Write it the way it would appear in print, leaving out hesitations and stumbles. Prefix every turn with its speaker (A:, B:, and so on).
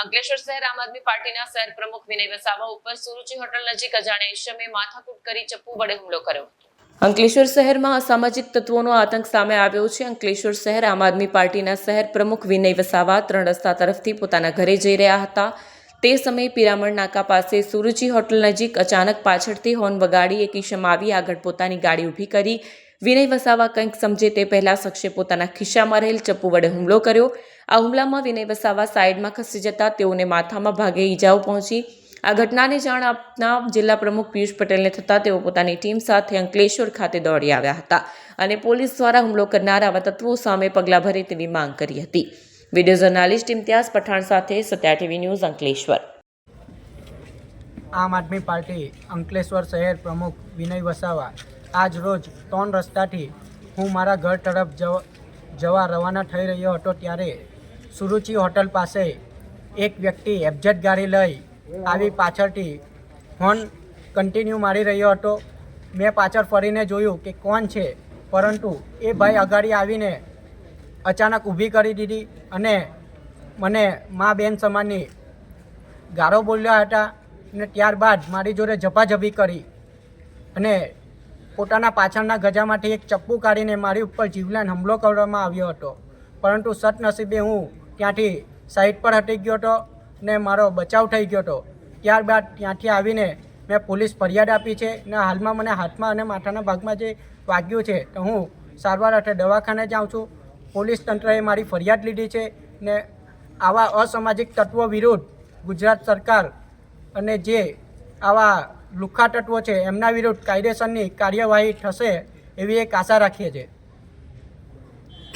A: અંકલેશ્વર શહેર આમ આદમી પાર્ટીના શહેર પ્રમુખ વિનય વસાવા ઉપર સુરુચિ હોટલ નજીક અજાણ્યા ઈસમે માથાકૂટ કરી ચપ્પુ વડે હુમલો કર્યો હતો। અંકલેશ્વર શહેરમાં અસામાજિક તત્વોનો આતંક સામે આવ્યો છે। અંકલેશ્વર શહેર આમ આદમી પાર્ટીના શહેર પ્રમુખ વિનય વસાવા 3 રસ્તા તરફથી પોતાના ઘરે જઈ રહ્યા હતા। તે સમયે પિરામણ નાકા પાસે સુરુચિ હોટલ નજીક અચાનક પાછળથી હોર્ન વગાડી એક ઈસમ આવી આગળ પોતાની ગાડી ઊભી કરી વિનય વસાવા કંઈક સમજે તે પહેલા શખ્સે પોતાના ખિસ્સામાં રહેલ ચપ્પુ વડે હુમલો કર્યો। આ હુમલામાં વિનય વસાવા સાઈડમાં ખસી જતા તેઓને માથામાં ભાગે ઈજાઓ પહોંચી। આ ઘટનાને જાણ આપના જિલ્લા પ્રમુખ પિયુષ પટેલને થતાં તેઓ પોતાની ટીમ સાથે અંકલેશ્વર ખાતે દોડી આવ્યા હતા અને પોલીસ દ્વારા હુમલો કરનાર આવા તત્વો સામે પગલાં ભરે તેવી માંગ કરી હતી। વિડીયો જર્નાલિસ્ટ ઇમ્તિયાઝ પઠાણ સાથે સત્યા ટીવી ન્યૂઝ અંકલેશ્વર।
B: આમ આદમી પાર્ટી અંકલેશ્વર શહેર પ્રમુખ વિનય વસાવા આજ રોજ 3 રસ્તાથી હું મારા ઘર તરફ જવા રવાના થઈ રહ્યો હતો ત્યારે સુરુચિ હોટલ પાસે એક વ્યક્તિ એફઝેડ ગાડી લઈ આવી પાછળથી હોર્ન કન્ટિન્યુ મારી રહ્યો હતો। મેં પાછળ ફરીને જોયું કે કોણ છે, પરંતુ એ ભાઈ આગળ આવીને અચાનક ઊભી કરી દીધી અને મને મા બેન સમાનની ગાળો બોલ્યા હતા અને ત્યારબાદ મારી જોડે ઝપાઝપી કરી અને પોતાના પાછળના ગજામાંથી એક ચપ્પુ કાઢીને મારી ઉપર જીવલેણ હુમલો કરવામાં આવ્યો હતો, પરંતુ સદનસીબે હું ત્યાંથી સાઈડ પર હટી ગયો હતો ને મારો બચાવ થઈ ગયો હતો। ત્યારબાદ ત્યાંથી આવીને મેં પોલીસ ફરિયાદ આપી છે ને હાલમાં મને હાથમાં અને માથાના ભાગમાં જે વાગ્યું છે તો હું સારવાર અર્થે દવાખાને જાઉં છું। પોલીસ તંત્રએ મારી ફરિયાદ લીધી છે ને આવા અસામાજિક તત્વો વિરુદ્ધ ગુજરાત સરકાર અને જે આવા લુખ્ખા તત્વો છે એમના વિરુદ્ધ કાયદેસરની કાર્યવાહી થશે એવી એક આશા રાખીએ છીએ।